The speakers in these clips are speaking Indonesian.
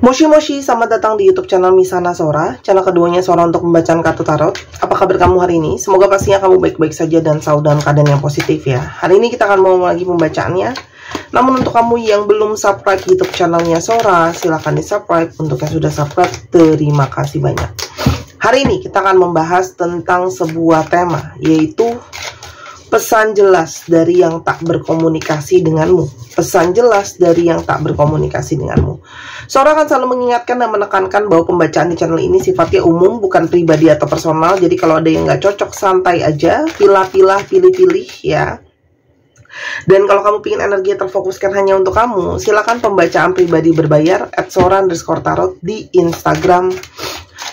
Moshi Moshi, selamat datang di YouTube channel Misana Sora, channel keduanya Sora untuk membacaan kartu tarot. Apa kabar kamu hari ini? Semoga pastinya kamu baik-baik saja dan selalu dalam keadaan yang positif ya. Hari ini kita akan mulai lagi pembacaannya. Namun untuk kamu yang belum subscribe YouTube channelnya Sora, silahkan di subscribe. Untuk yang sudah subscribe, terima kasih banyak. Hari ini kita akan membahas tentang sebuah tema, yaitu pesan jelas dari yang tak berkomunikasi denganmu. Pesan jelas dari yang tak berkomunikasi denganmu. Sora akan selalu mengingatkan dan menekankan bahwa pembacaan di channel ini sifatnya umum, bukan pribadi atau personal. Jadi kalau ada yang nggak cocok, santai aja, pilih-pilih, pilih-pilih ya. Dan kalau kamu ingin energi yang terfokuskan hanya untuk kamu, silakan pembacaan pribadi berbayar @sora_tarot di Instagram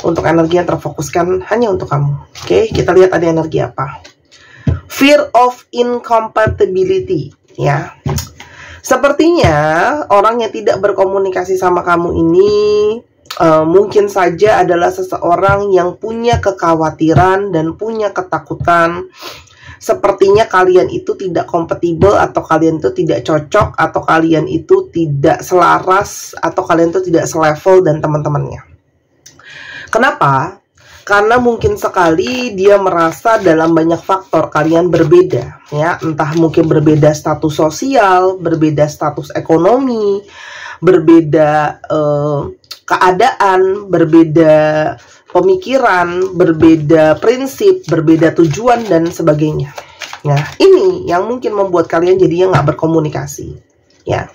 untuk energi yang terfokuskan hanya untuk kamu. Oke, kita lihat ada energi apa. Fear of incompatibility ya. Sepertinya orang yang tidak berkomunikasi sama kamu ini mungkin saja adalah seseorang yang punya kekhawatiran dan punya ketakutan. Sepertinya kalian itu tidak kompatibel, atau kalian itu tidak cocok, atau kalian itu tidak selaras, atau kalian itu tidak selevel dan teman-temannya. Kenapa? Karena mungkin sekali dia merasa dalam banyak faktor kalian berbeda ya, entah mungkin berbeda status sosial, berbeda status ekonomi, berbeda keadaan, berbeda pemikiran, berbeda prinsip, berbeda tujuan dan sebagainya. Nah, ini yang mungkin membuat kalian jadinya nggak berkomunikasi ya,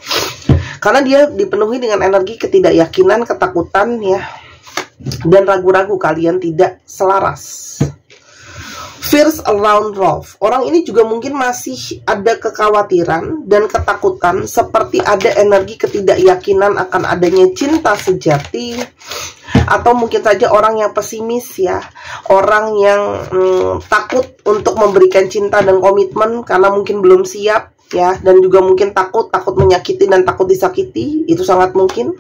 karena dia dipenuhi dengan energi ketidakyakinan, ketakutan ya, dan ragu-ragu kalian tidak selaras. Fears around love. Orang ini juga mungkin masih ada kekhawatiran dan ketakutan, seperti ada energi ketidakyakinan akan adanya cinta sejati, atau mungkin saja orang yang pesimis ya, orang yang takut untuk memberikan cinta dan komitmen karena mungkin belum siap ya, dan juga mungkin takut menyakiti dan takut disakiti, itu sangat mungkin.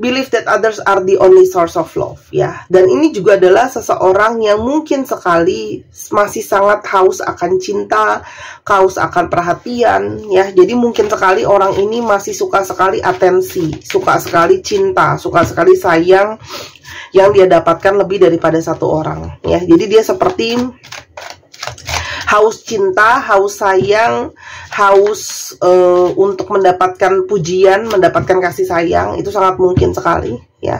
Believe that others are the only source of love ya. Dan ini juga adalah seseorang yang mungkin sekali masih sangat haus akan cinta, haus akan perhatian ya. Jadi mungkin sekali orang ini masih suka sekali atensi, suka sekali cinta, suka sekali sayang yang dia dapatkan lebih daripada satu orang ya. Jadi dia seperti haus cinta, haus sayang, haus untuk mendapatkan pujian, mendapatkan kasih sayang. Itu sangat mungkin sekali ya.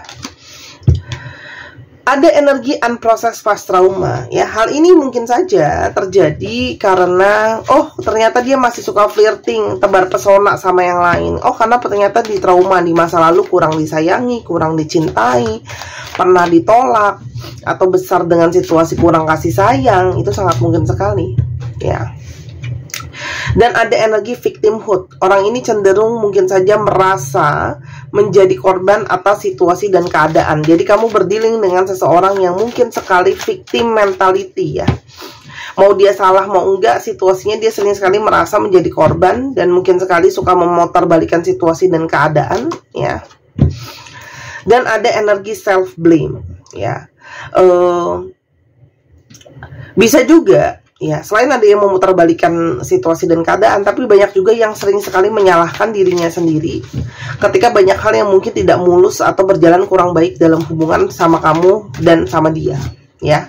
Ada energi unprocessed past trauma ya. Hal ini mungkin saja terjadi karena ternyata dia masih suka flirting, tebar pesona sama yang lain. Karena ternyata di trauma di masa lalu kurang disayangi, kurang dicintai, pernah ditolak, atau besar dengan situasi kurang kasih sayang. Itu sangat mungkin sekali ya. Dan ada energi victimhood. Orang ini cenderung mungkin saja merasa menjadi korban atas situasi dan keadaan. Jadi kamu berdealing dengan seseorang yang mungkin sekali victim mentality ya. Mau dia salah mau enggak, situasinya dia sering sekali merasa menjadi korban, dan mungkin sekali suka memutarbalikkan situasi dan keadaan ya. Dan ada energi self blame ya. Bisa juga ya, selain ada yang memutarbalikkan situasi dan keadaan, tapi banyak juga yang sering sekali menyalahkan dirinya sendiri ketika banyak hal yang mungkin tidak mulus atau berjalan kurang baik dalam hubungan sama kamu dan sama dia ya.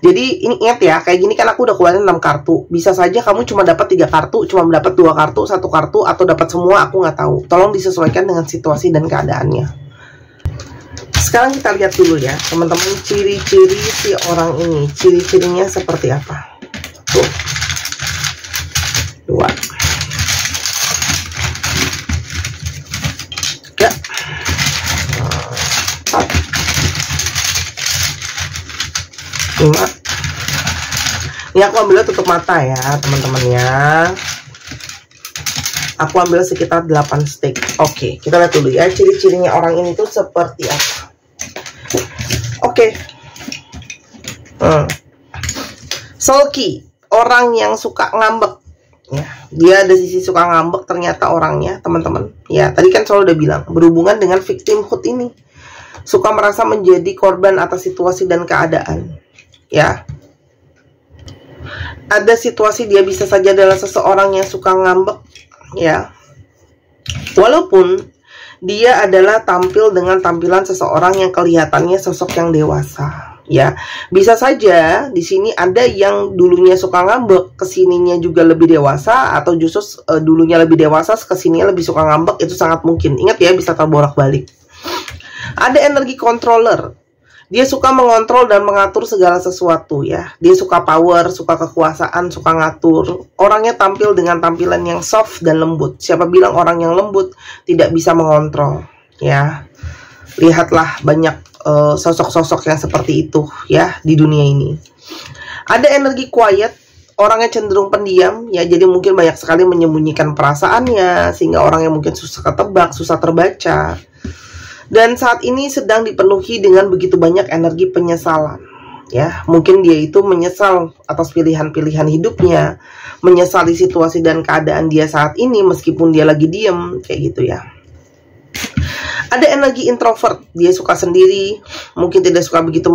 Jadi ini ingat ya, kayak gini kan aku udah keluarin 6 kartu. Bisa saja kamu cuma dapat 3 kartu, cuma dapat 2 kartu, 1 kartu, atau dapat semua, aku nggak tahu. Tolong disesuaikan dengan situasi dan keadaannya. Sekarang kita lihat dulu ya teman-teman, ciri-ciri si orang ini. Ciri-cirinya seperti apa? Tuh, 2, 3, 4, 5. Ini aku ambil tutup mata ya teman-teman ya. Aku ambil sekitar 8 stick. Oke, kita lihat dulu ya ciri-cirinya orang ini tuh seperti apa. Oke. Sulky, orang yang suka ngambek ya. Dia ada sisi suka ngambek ternyata orangnya teman-teman ya. Tadi kan selalu udah bilang berhubungan dengan victimhood ini, suka merasa menjadi korban atas situasi dan keadaan ya. Ada situasi dia bisa saja adalah seseorang yang suka ngambek ya. Walaupun dia adalah tampil dengan tampilan seseorang yang kelihatannya sosok yang dewasa. Ya, bisa saja di sini ada yang dulunya suka ngambek, kesininya juga lebih dewasa, atau justru dulunya lebih dewasa, kesininya lebih suka ngambek, itu sangat mungkin. Ingat ya, bisa terbolak-balik. Ada energi controller. Dia suka mengontrol dan mengatur segala sesuatu ya. Dia suka power, suka kekuasaan, suka ngatur. Orangnya tampil dengan tampilan yang soft dan lembut. Siapa bilang orang yang lembut tidak bisa mengontrol ya? Lihatlah banyak sosok-sosok yang seperti itu ya di dunia ini. Ada energi quiet, orangnya cenderung pendiam ya, jadi mungkin banyak sekali menyembunyikan perasaannya sehingga orangnya mungkin susah ketebak, susah terbaca. Dan saat ini sedang dipenuhi dengan begitu banyak energi penyesalan ya. Mungkin dia itu menyesal atas pilihan-pilihan hidupnya, menyesali situasi dan keadaan dia saat ini meskipun dia lagi diem kayak gitu ya. Ada energi introvert, dia suka sendiri, mungkin tidak suka begitu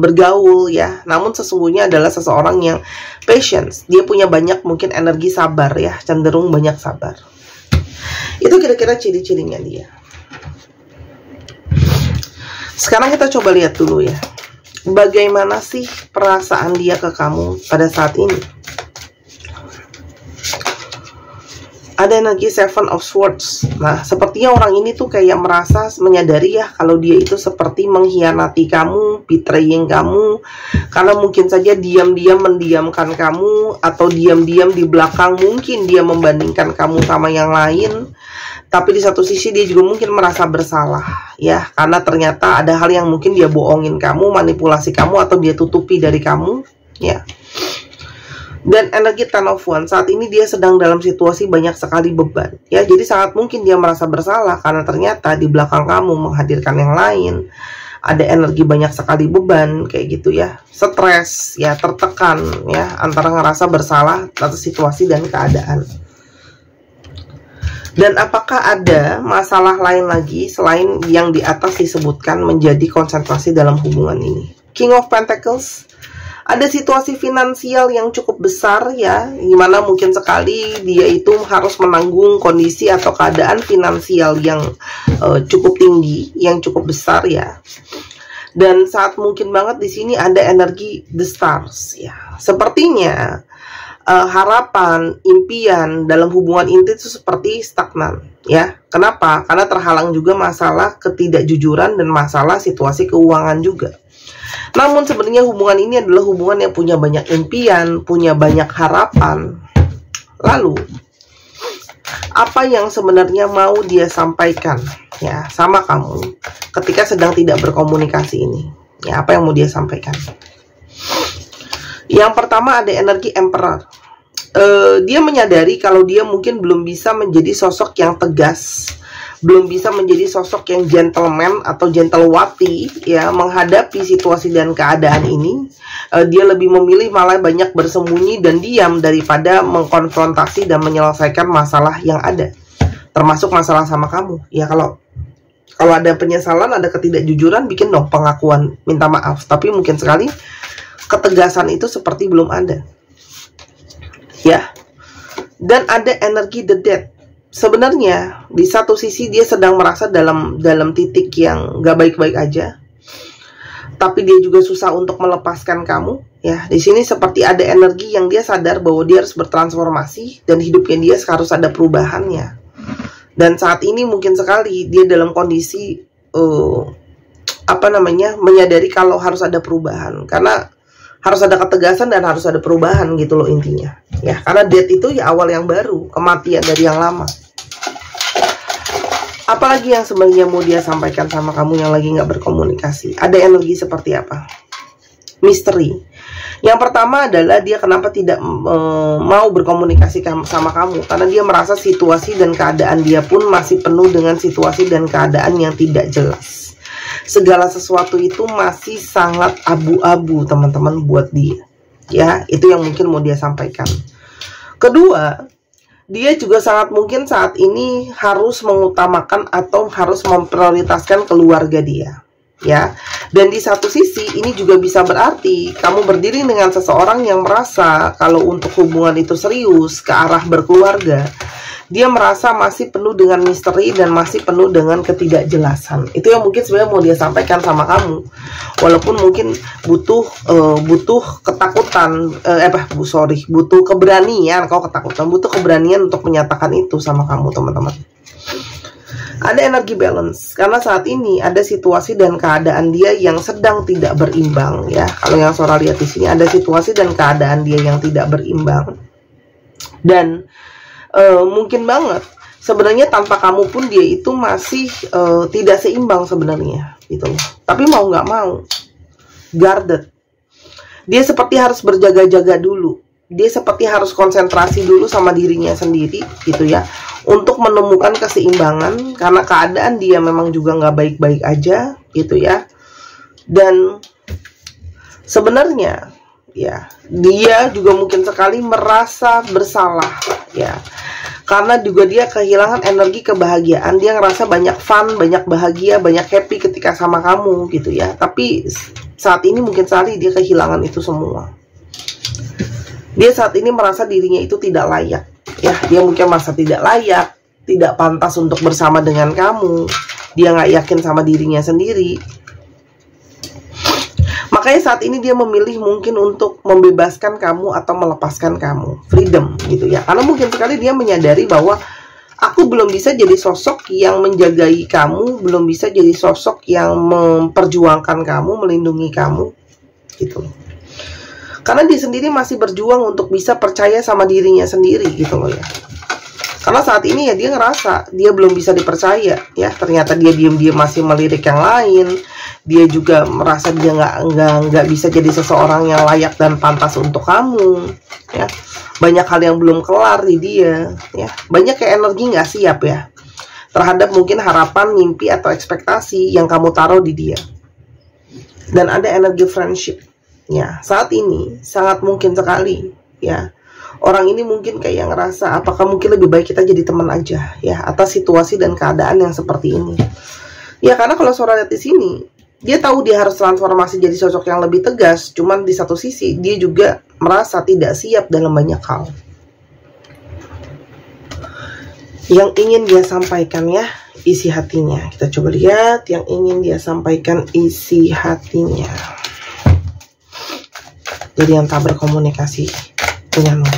bergaul ya. Namun sesungguhnya adalah seseorang yang patience. Dia punya banyak mungkin energi sabar ya, cenderung banyak sabar. Itu kira-kira ciri-cirinya dia. Sekarang kita coba lihat dulu ya, bagaimana sih perasaan dia ke kamu pada saat ini. Ada energi Seven of Swords. Nah, sepertinya orang ini tuh kayak merasa menyadari ya kalau dia itu seperti mengkhianati kamu, betraying kamu, karena mungkin saja diam-diam mendiamkan kamu, atau diam-diam di belakang mungkin dia membandingkan kamu sama yang lain. Tapi di satu sisi dia juga mungkin merasa bersalah ya, karena ternyata ada hal yang mungkin dia bohongin kamu, manipulasi kamu, atau dia tutupi dari kamu ya. Dan energi Ten of Wands, saat ini dia sedang dalam situasi banyak sekali beban ya, jadi sangat mungkin dia merasa bersalah karena ternyata di belakang kamu menghadirkan yang lain. Ada energi banyak sekali beban kayak gitu ya, stres ya, tertekan ya, antara ngerasa bersalah atas situasi dan keadaan. Dan apakah ada masalah lain lagi selain yang di atas disebutkan menjadi konsentrasi dalam hubungan ini? King of Pentacles, ada situasi finansial yang cukup besar ya, dimana mungkin sekali dia itu harus menanggung kondisi atau keadaan finansial yang cukup tinggi, yang cukup besar ya. Dan saat mungkin banget di sini ada energi The Stars ya. Sepertinya harapan, impian dalam hubungan inti itu seperti stagnan ya. Kenapa? Karena terhalang juga masalah ketidakjujuran dan masalah situasi keuangan juga. Namun sebenarnya hubungan ini adalah hubungan yang punya banyak impian, punya banyak harapan. Lalu, apa yang sebenarnya mau dia sampaikan ya sama kamu ketika sedang tidak berkomunikasi ini? Ya, apa yang mau dia sampaikan? Yang pertama ada energi Emperor. Dia menyadari kalau dia mungkin belum bisa menjadi sosok yang tegas, belum bisa menjadi sosok yang gentleman atau gentlewati ya menghadapi situasi dan keadaan ini. Dia lebih memilih malah banyak bersembunyi dan diam daripada mengkonfrontasi dan menyelesaikan masalah yang ada, termasuk masalah sama kamu ya. Kalau ada penyesalan, ada ketidakjujuran, bikin dong pengakuan, minta maaf. Tapi mungkin sekali ketegasan itu seperti belum ada ya. Dan ada energi The Death. Sebenarnya di satu sisi dia sedang merasa dalam titik yang gak baik-baik aja, tapi dia juga susah untuk melepaskan kamu ya. Di sini seperti ada energi yang dia sadar bahwa dia harus bertransformasi dan hidupnya dia harus ada perubahannya. Dan saat ini mungkin sekali dia dalam kondisi menyadari kalau harus ada perubahan, karena harus ada ketegasan dan harus ada perubahan gitu loh intinya ya. Karena death itu ya awal yang baru, kematian dari yang lama. Apalagi yang sebenarnya mau dia sampaikan sama kamu yang lagi nggak berkomunikasi? Ada energi seperti apa? Misteri. Yang pertama adalah dia kenapa tidak mau berkomunikasi sama kamu, karena dia merasa situasi dan keadaan dia pun masih penuh dengan situasi dan keadaan yang tidak jelas. Segala sesuatu itu masih sangat abu-abu teman-teman buat dia ya. Itu yang mungkin mau dia sampaikan. Kedua, dia juga sangat mungkin saat ini harus mengutamakan atau harus memprioritaskan keluarga dia ya. Dan di satu sisi ini juga bisa berarti kamu berdiri dengan seseorang yang merasa kalau untuk hubungan itu serius ke arah berkeluarga, Dia merasa masih penuh dengan misteri dan masih penuh dengan ketidakjelasan. Itu yang mungkin sebenarnya mau dia sampaikan sama kamu. Walaupun mungkin butuh ketakutan, butuh keberanian. Kalau ketakutan, butuh keberanian untuk menyatakan itu sama kamu, teman-teman. Ada energi balance, karena saat ini ada situasi dan keadaan dia yang sedang tidak berimbang, ya. Kalau yang Sora lihat di sini, ada situasi dan keadaan dia yang tidak berimbang. Dan mungkin banget sebenarnya tanpa kamu pun dia itu masih tidak seimbang sebenarnya, gitu. Tapi mau nggak mau, guarded. Dia seperti harus berjaga-jaga dulu. Dia seperti harus konsentrasi dulu sama dirinya sendiri, gitu ya, untuk menemukan keseimbangan, karena keadaan dia memang juga nggak baik-baik aja, gitu ya. Dan sebenarnya, ya, dia juga mungkin sekali merasa bersalah, ya, karena juga dia kehilangan energi kebahagiaan. Dia ngerasa banyak fun, banyak bahagia, banyak happy ketika sama kamu, gitu ya. Tapi saat ini mungkin sekali dia kehilangan itu semua. Dia saat ini merasa dirinya itu tidak layak, ya. Dia mungkin merasa tidak layak, tidak pantas untuk bersama dengan kamu. Dia nggak yakin sama dirinya sendiri. Makanya saat ini dia memilih mungkin untuk membebaskan kamu atau melepaskan kamu. Freedom, gitu ya. Karena mungkin sekali dia menyadari bahwa aku belum bisa jadi sosok yang menjagai kamu, belum bisa jadi sosok yang memperjuangkan kamu, melindungi kamu, gitu. Karena dia sendiri masih berjuang untuk bisa percaya sama dirinya sendiri, gitu loh, ya. Karena saat ini ya dia ngerasa dia belum bisa dipercaya, ya. Ternyata dia diam-diam masih melirik yang lain. Dia juga merasa dia nggak bisa jadi seseorang yang layak dan pantas untuk kamu, ya. Banyak hal yang belum kelar di dia, ya. Banyak kayak energi nggak siap, ya, terhadap mungkin harapan, mimpi atau ekspektasi yang kamu taruh di dia. Dan ada energi friendship, ya. Saat ini sangat mungkin sekali, ya, orang ini mungkin kayak ngerasa apakah mungkin lebih baik kita jadi teman aja, ya, atas situasi dan keadaan yang seperti ini. Ya, karena kalau Sora lihat di sini, dia tahu dia harus transformasi jadi sosok yang lebih tegas. Cuman di satu sisi dia juga merasa tidak siap dalam banyak hal yang ingin dia sampaikan, ya, isi hatinya. Kita coba lihat yang ingin dia sampaikan isi hatinya. Jadi yang tak berkomunikasi denganmu.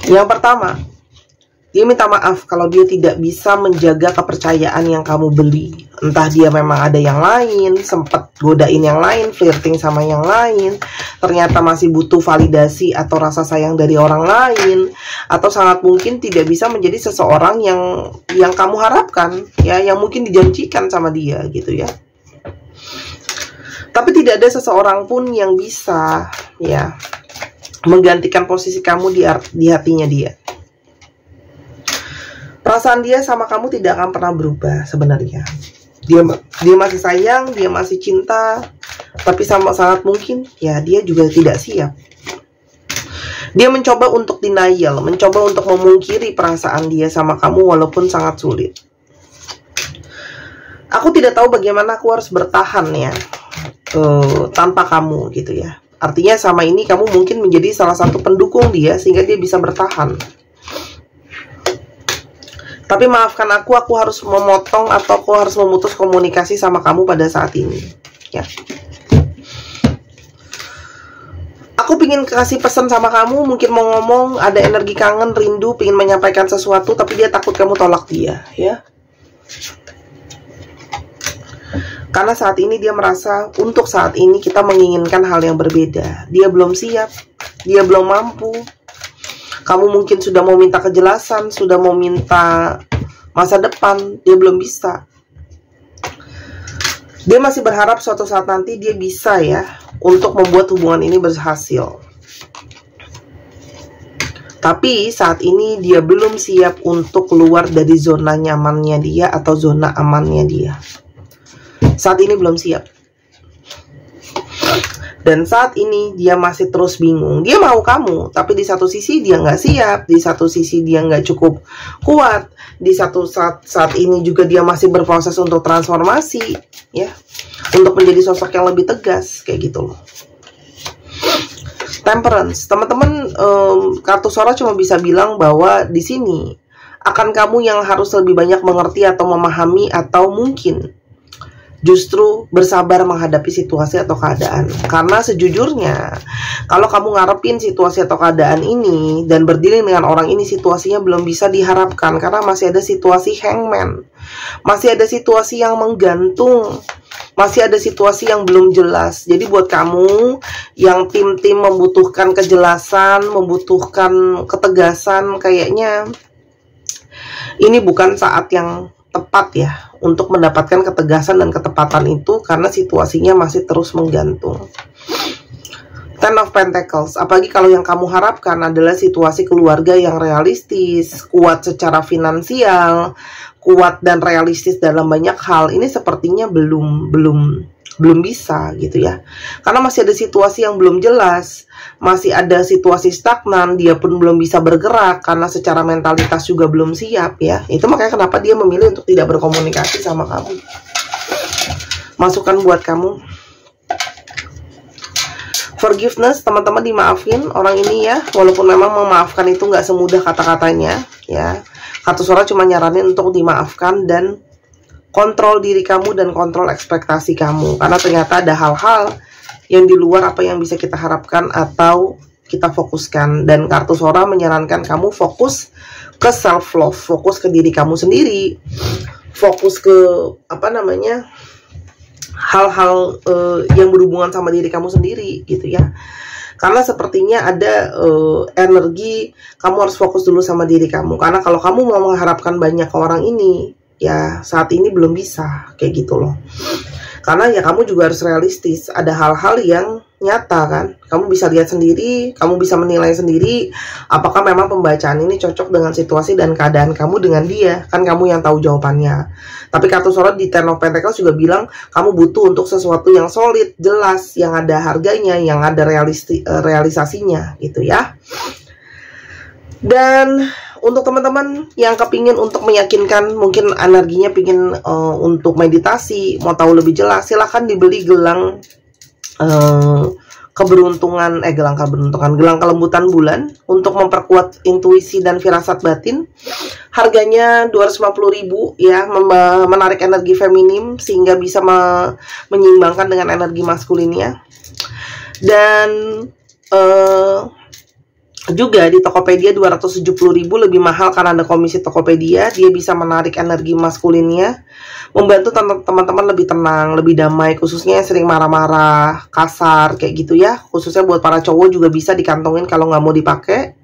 Yang pertama, dia minta maaf kalau dia tidak bisa menjaga kepercayaan yang kamu beli. Entah dia memang ada yang lain, sempat godain yang lain, flirting sama yang lain, ternyata masih butuh validasi atau rasa sayang dari orang lain, atau sangat mungkin tidak bisa menjadi seseorang yang kamu harapkan, ya, yang mungkin dijanjikan sama dia, gitu ya. Tapi tidak ada seseorang pun yang bisa, ya, menggantikan posisi kamu di hatinya dia. Perasaan dia sama kamu tidak akan pernah berubah sebenarnya. Dia masih sayang, dia masih cinta, tapi sangat mungkin ya dia juga tidak siap. Dia mencoba untuk denial, mencoba untuk memungkiri perasaan dia sama kamu walaupun sangat sulit. Aku tidak tahu bagaimana aku harus bertahan, ya, tanpa kamu, gitu ya. Artinya sama ini kamu mungkin menjadi salah satu pendukung dia sehingga dia bisa bertahan. Tapi maafkan aku harus memotong atau aku harus memutus komunikasi sama kamu pada saat ini, ya. Aku pingin kasih pesan sama kamu, mungkin mau ngomong, ada energi kangen, rindu, pingin menyampaikan sesuatu, tapi dia takut kamu tolak dia, ya. Karena saat ini dia merasa untuk saat ini kita menginginkan hal yang berbeda. Dia belum siap, dia belum mampu. Kamu mungkin sudah mau minta kejelasan, sudah mau minta masa depan, dia belum bisa. Dia masih berharap suatu saat nanti dia bisa, ya, untuk membuat hubungan ini berhasil. Tapi saat ini dia belum siap untuk keluar dari zona nyamannya dia atau zona amannya dia. Saat ini belum siap. Dan saat ini dia masih terus bingung. Dia mau kamu, tapi di satu sisi dia nggak siap, di satu sisi dia nggak cukup kuat, di satu saat ini juga dia masih berproses untuk transformasi, ya, untuk menjadi sosok yang lebih tegas, kayak gitu loh. Temperance, teman-teman, kartu Sora cuma bisa bilang bahwa di sini akan kamu yang harus lebih banyak mengerti atau memahami, atau mungkin justru bersabar menghadapi situasi atau keadaan. Karena sejujurnya, kalau kamu ngarepin situasi atau keadaan ini dan berdiri dengan orang ini, situasinya belum bisa diharapkan karena masih ada situasi hangman, masih ada situasi yang menggantung, masih ada situasi yang belum jelas. Jadi buat kamu yang tim-tim membutuhkan kejelasan, membutuhkan ketegasan, kayaknya ini bukan saat yang tepat ya untuk mendapatkan ketegasan dan ketepatan itu, karena situasinya masih terus menggantung. Ten of Pentacles, apalagi kalau yang kamu harapkan adalah situasi keluarga yang realistis, kuat secara finansial, kuat dan realistis dalam banyak hal, ini sepertinya belum bisa gitu ya. Karena masih ada situasi yang belum jelas, masih ada situasi stagnan, dia pun belum bisa bergerak karena secara mentalitas juga belum siap ya. Itu makanya kenapa dia memilih untuk tidak berkomunikasi sama kamu. Masukan buat kamu. Forgiveness, teman-teman, dimaafin orang ini ya, walaupun memang memaafkan itu nggak semudah kata-katanya ya. Kartu Sora cuma nyaranin untuk dimaafkan dan kontrol diri kamu dan kontrol ekspektasi kamu, karena ternyata ada hal-hal yang di luar apa yang bisa kita harapkan atau kita fokuskan. Dan kartu Sora menyarankan kamu fokus ke self love, fokus ke diri kamu sendiri, fokus ke hal-hal yang berhubungan sama diri kamu sendiri gitu ya. Karena sepertinya ada energi kamu harus fokus dulu sama diri kamu. Karena kalau kamu mau mengharapkan banyak ke orang ini, ya saat ini belum bisa kayak gitu loh. Karena ya kamu juga harus realistis. Ada hal-hal yang nyata kan, kamu bisa lihat sendiri, kamu bisa menilai sendiri apakah memang pembacaan ini cocok dengan situasi dan keadaan kamu dengan dia. Kan kamu yang tahu jawabannya. Tapi kartu Sora di Ten of Pentacles juga bilang kamu butuh untuk sesuatu yang solid, jelas, yang ada harganya, yang ada realisasinya gitu ya. Dan untuk teman-teman yang kepingin untuk meyakinkan, mungkin energinya pingin untuk meditasi, mau tahu lebih jelas, silahkan dibeli gelang gelang kelembutan bulan untuk memperkuat intuisi dan firasat batin. Harganya 250.000 ya, menarik energi feminim sehingga bisa menyeimbangkan dengan energi maskulinnya. Dan juga di Tokopedia 270.000, lebih mahal karena ada komisi Tokopedia. Dia bisa menarik energi maskulinnya, membantu teman-teman lebih tenang, lebih damai, khususnya yang sering marah-marah, kasar kayak gitu ya. Khususnya buat para cowok juga bisa dikantongin kalau nggak mau dipakai.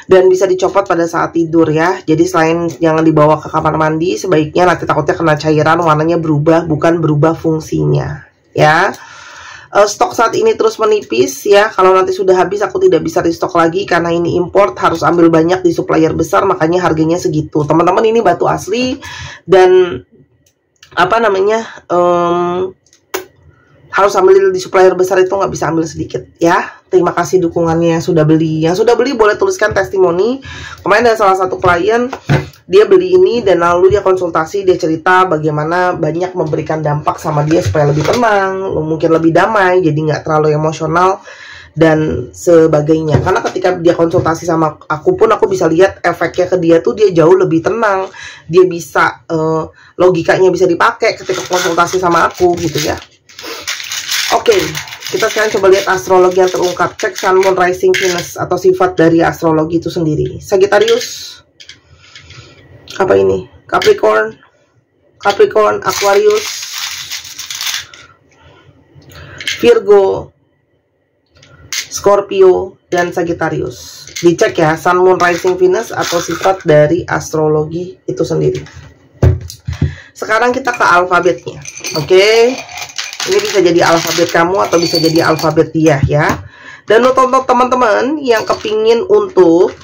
Dan bisa dicopot pada saat tidur ya. Jadi selain jangan dibawa ke kamar mandi, sebaiknya nanti takutnya kena cairan, warnanya berubah, bukan berubah fungsinya ya. Stok saat ini terus menipis ya. Kalau nanti sudah habis aku tidak bisa restock lagi karena ini import, harus ambil banyak di supplier besar, makanya harganya segitu. Teman-teman, ini batu asli dan harus ambil di supplier besar, itu nggak bisa ambil sedikit ya. Terima kasih dukungannya yang sudah beli. Yang sudah beli boleh tuliskan testimoni. Kemarin ada salah satu klien, dia beli ini dan lalu dia konsultasi, dia cerita bagaimana banyak memberikan dampak sama dia supaya lebih tenang, mungkin lebih damai, jadi nggak terlalu emosional dan sebagainya. Karena ketika dia konsultasi sama aku pun aku bisa lihat efeknya ke dia tuh, dia jauh lebih tenang, dia bisa logikanya bisa dipakai ketika konsultasi sama aku gitu ya. Oke, kita sekarang coba lihat astrologi yang terungkap. Cek Sun, Moon, Rising, Venus atau sifat dari astrologi itu sendiri. Sagittarius, apa ini? Capricorn, Aquarius, Virgo, Scorpio, dan Sagittarius. Dicek ya, Sun, Moon, Rising, Venus atau sifat dari astrologi itu sendiri. Sekarang kita ke alfabetnya. Oke. Ini bisa jadi alfabet kamu atau bisa jadi alfabet dia ya. Dan untuk teman-teman yang kepingin untuk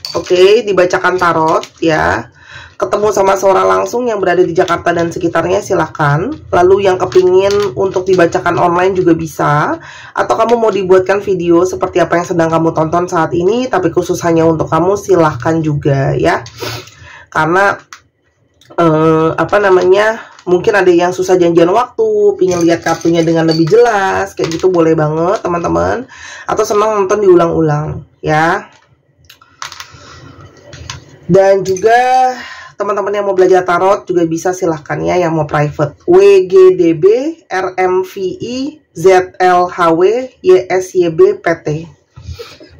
dibacakan tarot ya, ketemu sama Sora langsung yang berada di Jakarta dan sekitarnya, silahkan. Lalu yang kepingin untuk dibacakan online juga bisa. Atau kamu mau dibuatkan video seperti apa yang sedang kamu tonton saat ini, tapi khusus hanya untuk kamu, silahkan juga ya. Karena Mungkin ada yang susah janjian waktu, pingin lihat kartunya dengan lebih jelas, kayak gitu boleh banget teman-teman. Atau senang nonton diulang-ulang ya. Dan juga teman-teman yang mau belajar tarot juga bisa silahkan ya, yang mau private. WGDB RMVI ZLHW YSYB PT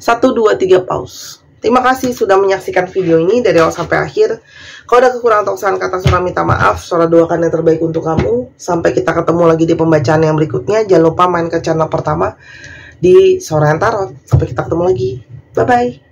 1, 2, 3 pause. Terima kasih sudah menyaksikan video ini dari awal sampai akhir. Kalau ada kekurangan atau kesalahan kata, Sora minta maaf. Sora doakan yang terbaik untuk kamu. Sampai kita ketemu lagi di pembacaan yang berikutnya. Jangan lupa main ke channel pertama di Sora Tarot. Sampai kita ketemu lagi. Bye-bye.